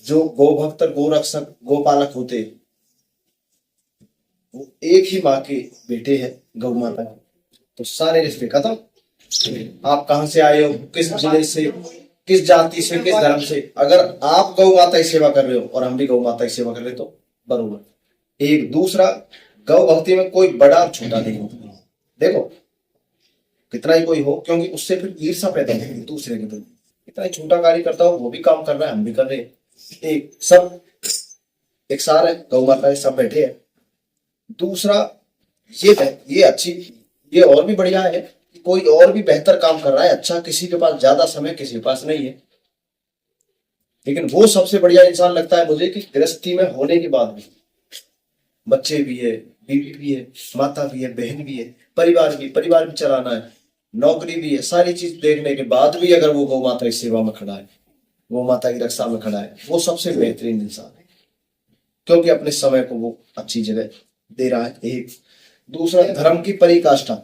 जो गौ भक्त और गौ रक्षक गोपालक होते, वो एक ही माँ के बेटे हैं, गौ माता के। तो सारे रिश्ते खत्म। आप कहाँ से आए हो, किस जिले से, किस जाति से, किस धर्म से, अगर आप गौ माता की सेवा कर रहे हो और हम भी गौ माता की सेवा कर रहे हो तो बरोबर। एक दूसरा, गौ भक्ति में कोई बड़ा और छोटा नहीं होता। देखो कितना ही कोई हो, क्योंकि उससे फिर ईर्ष्या पैदा होगी दूसरे के प्रति। कितना ही छोटा कार्य करता हो, वो भी काम कर रहा है, हम भी कर रहे हैं, एक सब एक सार है, गौ माता सब बैठे हैं। दूसरा ये अच्छी, ये और भी बढ़िया है कि कोई और भी बेहतर काम कर रहा है, अच्छा, किसी के पास ज्यादा समय किसी के पास नहीं है, लेकिन वो सबसे बढ़िया इंसान लगता है मुझे कि गृहस्थी में होने के बाद भी बच्चे भी है, बीवी भी है, माता भी है, बहन भी है, परिवार भी चलाना है, नौकरी भी है, सारी चीज देखने के बाद भी अगर वो गौ माता की सेवा में खड़ा है, गौ माता की रक्षा में खड़ा है, वो सबसे बेहतरीन इंसान है, क्योंकि अपने समय को वो अच्छी जगह दे रहा है। एक दूसरा, धर्म की पराकाष्ठा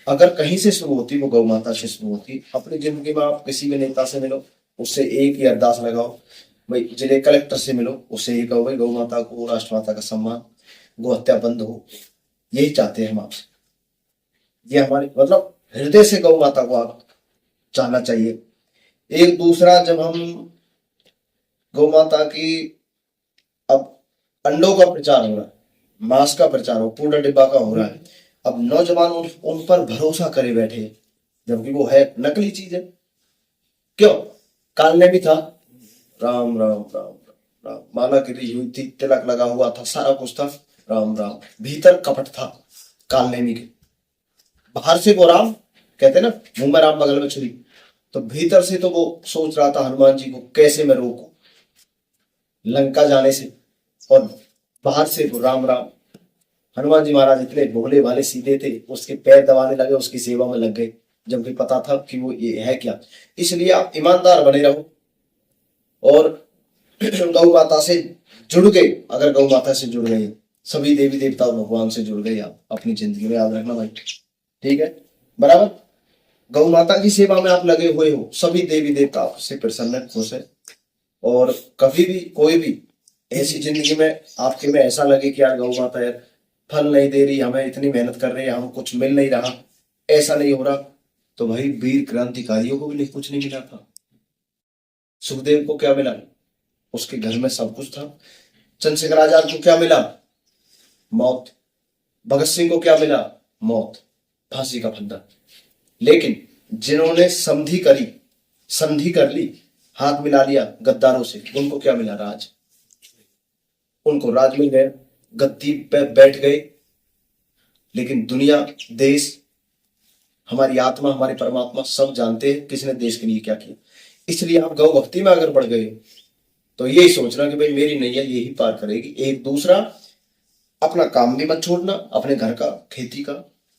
अगर कहीं से शुरू होती, वो गौ माता से शुरू होती। अपनी जिंदगी में आप किसी भी नेता से मिलो, उससे एक ही अरदास लगाओ, भाई जिले कलेक्टर से मिलो, उससे ये कहो भाई गौ माता को, राष्ट्रमाता का सम्मान, गौ हत्या बंद हो, यही चाहते हैं हम आपसे। ये हमारे मतलब हृदय से गौ माता को आप चाहना चाहिए। एक दूसरा, जब हम गौ माता की, अब अंडों का प्रचार हो रहा है, मांस का प्रचार हो, पूर्ण डिब्बा का हो रहा है, अब नौजवान उन पर भरोसा करे बैठे हैं, जबकि वो है नकली चीज है। क्यों? काल ने भी था, राम राम राम राम, माला गिरी हुई थी, तिलक लगा हुआ था, सारा कुछ था, राम राम, भीतर कपट था काल नेमी के। बाहर से वो राम कहते ना, मुंह में राम बगल में छुरी, तो भीतर से तो वो सोच रहा था हनुमान जी को कैसे मैं रोकूं लंका जाने से, और बाहर से वो राम राम। हनुमान जी महाराज इतने भोले भाले सीधे थे, उसके पैर दबाने लगे, उसकी सेवा में लग गए, जबकि पता था कि वो ये है क्या। इसलिए आप ईमानदार बने रहो और गौ माता से जुड़ गए, अगर गौ माता से जुड़ गए, सभी देवी देवता और भगवान से जुड़ गए आप अपनी जिंदगी में, याद रखना भाई, ठीक है, बराबर। गौ माता की सेवा में आप लगे हुए हो, सभी देवी देवता आपसे प्रसन्न है, खुश है। और कभी भी कोई भी ऐसी जिंदगी में आपके में ऐसा लगे कि यार गौ माता यार फल नहीं दे रही, हमें इतनी मेहनत कर रहे हैं, हम कुछ मिल नहीं रहा, ऐसा नहीं हो रहा, तो भाई वीर क्रांतिकारियों को भी कुछ नहीं मिला था। सुखदेव को क्या मिला? उसके घर में सब कुछ था। चंद्रशेखर आजाद को क्या मिला? मौत। भगत सिंह को क्या मिला? मौत, फांसी का फंदा। लेकिन जिन्होंने संधि कर ली, हाथ मिला लिया गद्दारों से, उनको क्या मिला? राज। उनको राज मिल गए, गद्दी पे बैठ गए, लेकिन दुनिया, देश, हमारी आत्मा, हमारे परमात्मा सब जानते हैं किसने देश के लिए क्या किया। इसलिए आप गौ भक्ति में अगर बढ़ गए तो यही सोचना कि भाई मेरी नैया यही पार करेगी। एक दूसरा, अपना काम भी मत छोड़ना, अपने घर का, खेती का,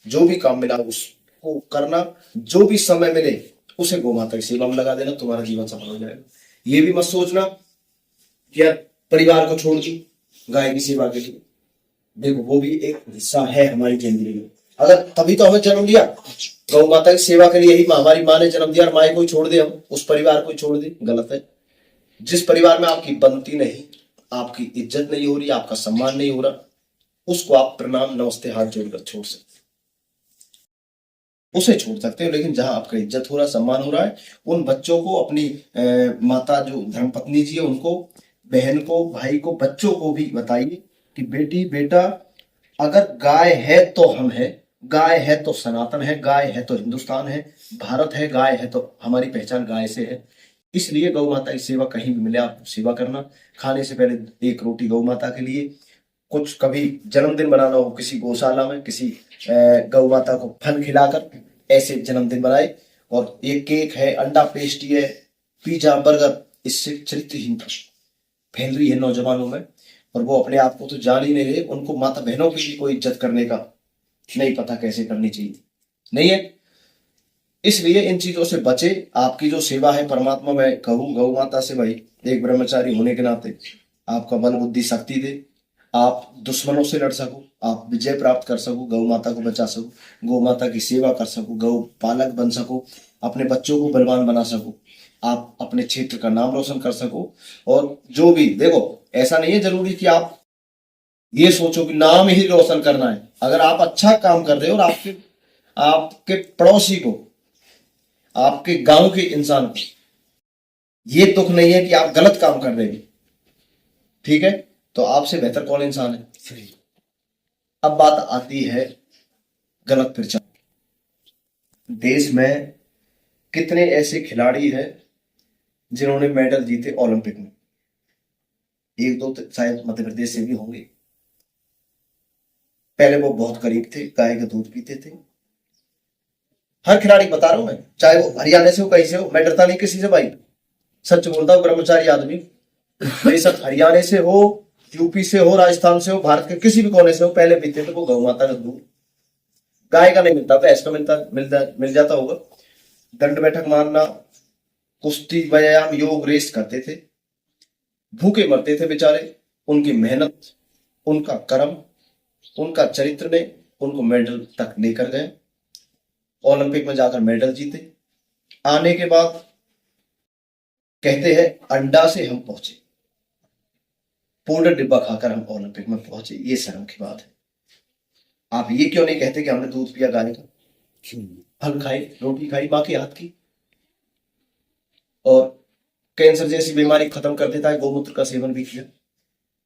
जो भी काम मिला उसको करना, जो भी समय मिले उसे गौ माता की सेवा में लगा देना, तुम्हारा जीवन सफल हो जाएगा। ये भी मत सोचना कि यार परिवार को छोड़ दी गाय की सेवा के लिए। देखो वो भी एक हिस्सा है हमारी जिंदगी में, अगर तभी तो हमें जन्म दिया, गौ माता की सेवा के लिए ही हमारी माँ ने जन्म दिया, और माँ को छोड़ दे हम, उस परिवार को छोड़ दे, गलत है। जिस परिवार में आपकी बनती नहीं, आपकी इज्जत नहीं हो रही, आपका सम्मान नहीं हो रहा, उसको आप प्रणाम नमस्ते हाथ जोड़कर छोड़ सकते, उसे छोड़ सकते हो। लेकिन जहां आपका इज्जत हो रहा, सम्मान हो रहा है, उन बच्चों को, अपनी माता जो धर्मपत्नी जी है उनको, बहन को, भाई को, बच्चों को भी बताइए कि बेटी बेटा, अगर गाय है तो हम है, गाय है तो सनातन है, गाय है तो हिंदुस्तान है, भारत है, गाय है तो हमारी पहचान गाय से है। इसलिए गौ माता की सेवा कहीं भी मिले आप सेवा करना। खाने से पहले एक रोटी गौ माता के लिए, कुछ कभी जन्मदिन मनाना हो किसी गौशाला में, किसी गौ माता को फल खिलाकर ऐसे जन्मदिन बनाए। और ये केक है, अंडा पेस्ट्री है, पिज्जा बर्गर, इससे चरित्रहीनता फैल रही है नौजवानों में, और वो अपने आप को तो जान ही नहीं रहे, उनको माता बहनों की भी कोई इज्जत करने का नहीं पता कैसे करनी चाहिए, नहीं है। इसलिए इन चीजों से बचे। आपकी जो सेवा है परमात्मा, मैं कहूँ गौ माता से भाई, एक ब्रह्मचारी होने के नाते आपका बल बुद्धि शक्ति दे, आप दुश्मनों से लड़ सको, आप विजय प्राप्त कर सको, गौ माता को बचा सको, गौ माता की सेवा कर सको, गौ पालक बन सको, अपने बच्चों को बलवान बना सको, आप अपने क्षेत्र का नाम रोशन कर सको। और जो भी देखो, ऐसा नहीं है जरूरी कि आप ये सोचो कि नाम ही रोशन करना है। अगर आप अच्छा काम कर रहे हो और आपके आपके पड़ोसी को, आपके गांव के इंसान को ये दुख नहीं है कि आप गलत काम कर रहे हो, ठीक है, तो आपसे बेहतर कौन इंसान है। सही। अब बात आती है गलत प्रचार। देश में कितने ऐसे खिलाड़ी हैं जिन्होंने मेडल जीते ओलंपिक में, एक दो तो शायद मध्य प्रदेश से भी होंगे। पहले वो बहुत गरीब थे, गाय का दूध पीते थे। हर खिलाड़ी बता रहा हूं मैं, चाहे वो हरियाणा से हो, कहीं से हो, मैं डरता नहीं किसी से भाई, सच बोलता हूं, ब्रह्मचारी आदमी। बेशक हरियाणा से हो, यूपी से हो, राजस्थान से हो, भारत के किसी भी कोने से हो, पहले पीते थे वो गौ माता का दूध। गाय का नहीं मिलता, भैंस का मिल जाता होगा। दंड बैठक मारना, कुश्ती, व्यायाम, योग, रेस करते थे, भूखे मरते थे बेचारे। उनकी मेहनत, उनका कर्म, उनका चरित्र ने उनको मेडल तक लेकर गए। ओलंपिक में जाकर मेडल जीते। आने के बाद कहते हैं अंडा से हम पहुंचे, पाउडर डिब्बा खाकर हम ओलंपिक में पहुंचे। ये शर्म की बात है। आप ये क्यों नहीं कहते कि हमने दूध पिया गाय का, फल खाई, रोटी खाई मां के हाथ की, और कैंसर जैसी बीमारी खत्म कर देता है, गौमूत्र का सेवन भी किया,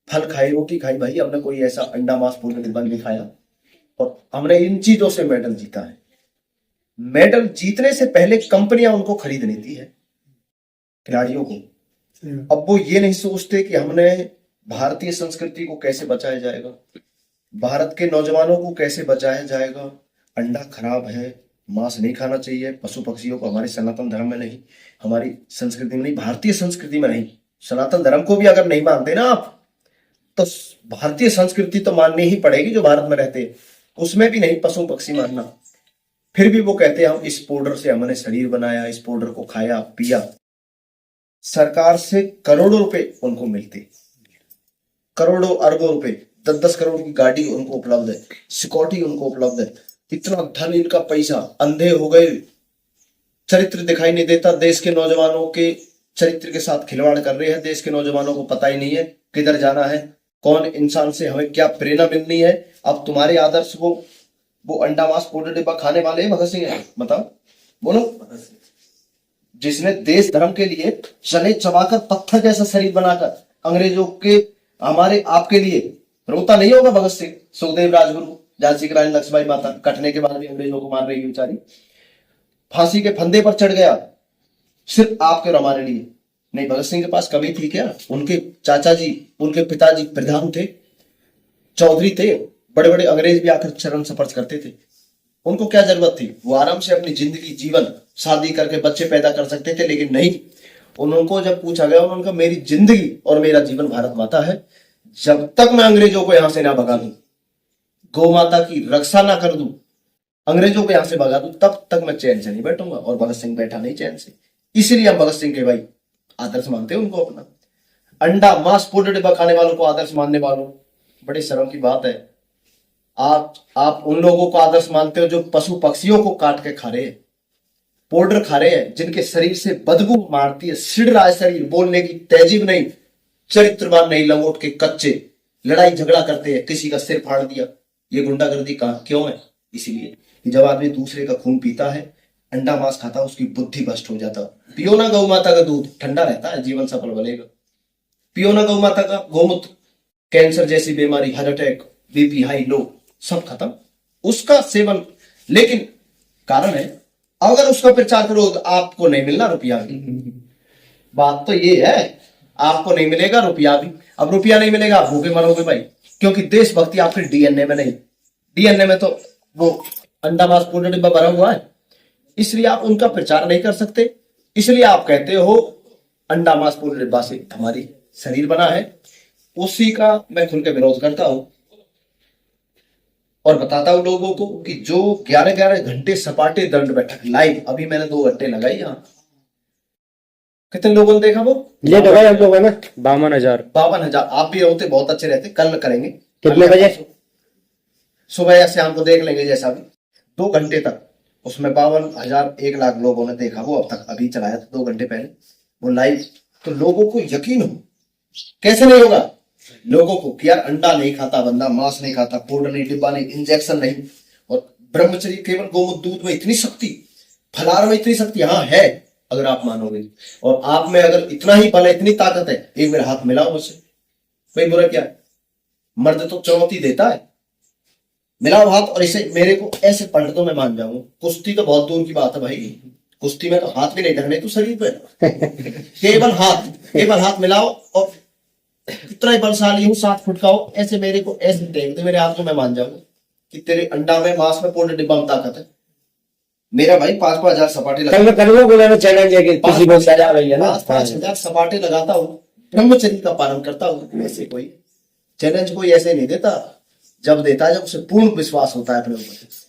फल खाई, रोटी खाई, भाई हमने कोई ऐसा अंडा मांस पाउडर डिब्बा नहीं खाया, और हमने इन चीजों से मेडल जीता है। मेडल जीतने से पहले कंपनियां उनको खरीद लेती है, खिलाड़ियों को। अब वो ये नहीं सोचते कि हमने भारतीय संस्कृति को कैसे बचाया जाएगा, भारत के नौजवानों को कैसे बचाया जाएगा। अंडा खराब है, मांस नहीं खाना चाहिए, पशु पक्षियों को, हमारे सनातन धर्म में नहीं, हमारी संस्कृति में नहीं, भारतीय संस्कृति में नहीं। सनातन धर्म को भी अगर नहीं मानते ना आप, तो भारतीय संस्कृति तो माननी ही पड़ेगी जो भारत में रहते हैं, उसमें भी नहीं पशु पक्षी मानना। फिर भी वो कहते हैं हम इस पाउडर से हमने शरीर बनाया, इस पाउडर को खाया पिया। सरकार से करोड़ों रुपए उनको मिलते, करोड़ों अरबों रुपए, 10-10 करोड़ की गाड़ी उनको उपलब्ध है, सिक्योरिटी उनको उपलब्ध है, इतना धन, इनका पैसा, अंधे हो गए, चरित्र दिखाई नहीं देता। देश के नौजवानों के चरित्र के साथ खिलवाड़ कर रहे हैं। देश के नौजवानों को पता ही नहीं है किधर जाना है, कौन इंसान से हमें क्या प्रेरणा मिलनी है। अब तुम्हारे आदर्श वो अंडा मांस पाउडर डिब्बा खाने वाले भगत सिंह है, बताओ, बोलो। जिसने देश धर्म के लिए चने चबाकर पत्थर जैसा शरीर बनाकर अंग्रेजों के, हमारे आपके लिए रोता नहीं होगा भगत सिंह, सुखदेव, राजगुरु, झांसी की रानी लक्ष्मीबाई माता कटने के बाद भी अंग्रेजों को मार रही है बेचारी, फांसी के फंदे पर चढ़ गया सिर्फ आपके और हमारे लिए। नहीं, भगत सिंह के पास कमी थी क्या? उनके चाचा जी, उनके पिताजी प्रधान थे, चौधरी थे, बड़े बड़े अंग्रेज भी आकर चरण स्पर्श करते थे। उनको क्या जरूरत थी? वो आराम से अपनी जिंदगी, जीवन, शादी करके बच्चे पैदा कर सकते थे, लेकिन नहीं। उनको जब पूछा गया, उन्होंने मेरी जिंदगी और मेरा जीवन भारत माता है, जब तक मैं अंग्रेजों को यहां से ना भगा दूं, गौ माता की रक्षा ना कर दूं, अंग्रेजों को यहां से भगा दूं, तब तक मैं चैन से नहीं बैठूंगा। और भगत सिंह बैठा नहीं चैन से, इसलिए हम भगत सिंह के भाई आदर्श मानते हैं उनको अपना। अंडा मांस पाउडर डिब्बा खाने वालों को आदर्श मानने वालों, बड़ी शर्म की बात है। आप उन लोगों को आदर्श मानते हो जो पशु पक्षियों को काट के खा रहे हैं, पाउडर खा रहे हैं, जिनके शरीर से बदबू मारती है, सिड़ रहा है शरीर, बोलने की तहजीब नहीं, चरित्रवान नहीं, लंगोट के कच्चे, लड़ाई झगड़ा करते हैं, किसी का सिर फाड़ दिया। ये गुंडागर्दी कहां क्यों है? इसीलिए कि जब आदमी दूसरे का खून पीता है, अंडा मांस खाता है, उसकी बुद्धि भ्रष्ट हो जाता है। पियो ना गौ माता का दूध, ठंडा रहता है, जीवन सफल बनेगा। पियो ना गौ माता का गोमूत्र, कैंसर जैसी बीमारी, heart attack, BP high low, सब खत्म उसका सेवन। लेकिन कारण है, अगर उसका प्रचार करो तो आपको नहीं मिलना रुपया भी। बात तो ये है, आपको नहीं मिलेगा रुपया भी। अब रुपया नहीं मिलेगा, भूखे मरोगे भाई, क्योंकि देशभक्ति आपके डीएनए में नहीं। डीएनए में तो वो अंडा मांस पाउडर डिब्बा भरा हुआ है, इसलिए आप उनका प्रचार नहीं कर सकते। इसलिए आप कहते हो अंडा मांस पाउडर डिब्बा से हमारी शरीर बना है। उसी का मैं खुल के विरोध करता हूं और बताता हूं लोगों को कि जो 11-11 घंटे सपाटे दंड बैठक लाइव, अभी मैंने 2 घंटे लगाई यहां, कितने लोगों ने देखा? वो ये लगाए हम लोग है ना 52,000। आप भी होते बहुत अच्छे रहते। कल करेंगे, कितने बजे? सुबह या शाम को देख लेंगे, जैसा भी 2 घंटे तक। उसमें 52,000 1 लाख लोगों ने देखा, वो अब तक अभी चलाया था 2 घंटे पहले वो लाइव। तो लोगों को यकीन हो, कैसे नहीं होगा लोगों को कि यार अंडा नहीं खाता बंदा, मांस नहीं खाता, पाउडर नहीं, डिब्बा नहीं, इंजेक्शन नहीं। और ब्रह्मचर्य केवल गोमूत्र दूध में इतनी शक्ति, फलाहार में इतनी शक्ति हाँ है, अगर आप मानोगे। और आप में अगर इतना ही बल है, इतनी ताकत है, एक मेरा हाथ मिलाओ मुझसे, भाई बुरा क्या है? मर्द तो चुनौती देता है, मिलाओ हाथ और इसे मेरे को ऐसे पलट दो, मैं मान जाऊंगा। कुश्ती तो बहुत दूर की बात है भाई, कुश्ती में तो हाथ भी नहीं ढकने तू शरीर पे केवल हाथ मिलाओ और इतना ही बलशाली हूँ, 7 फुट का हो, ऐसे मेरे को ऐसे देख दे मेरे हाथ को, मैं मान जाऊंगा कि तेरे अंडा में, मांस में, पाउडर डिब्बा में ताकत है। मेरा भाई 5,000 सपाटे कल मैं करूंगा बोला चैलेंज है कि किसी को सजा रही है ना। 5,000 सपाटे लगाता हूँ, ब्रह्मचर्य का पालन करता हूँ। ऐसे कोई चैलेंज कोई ऐसे नहीं देता, जब देता है जब उसे पूर्ण विश्वास होता है अपने ऊपर।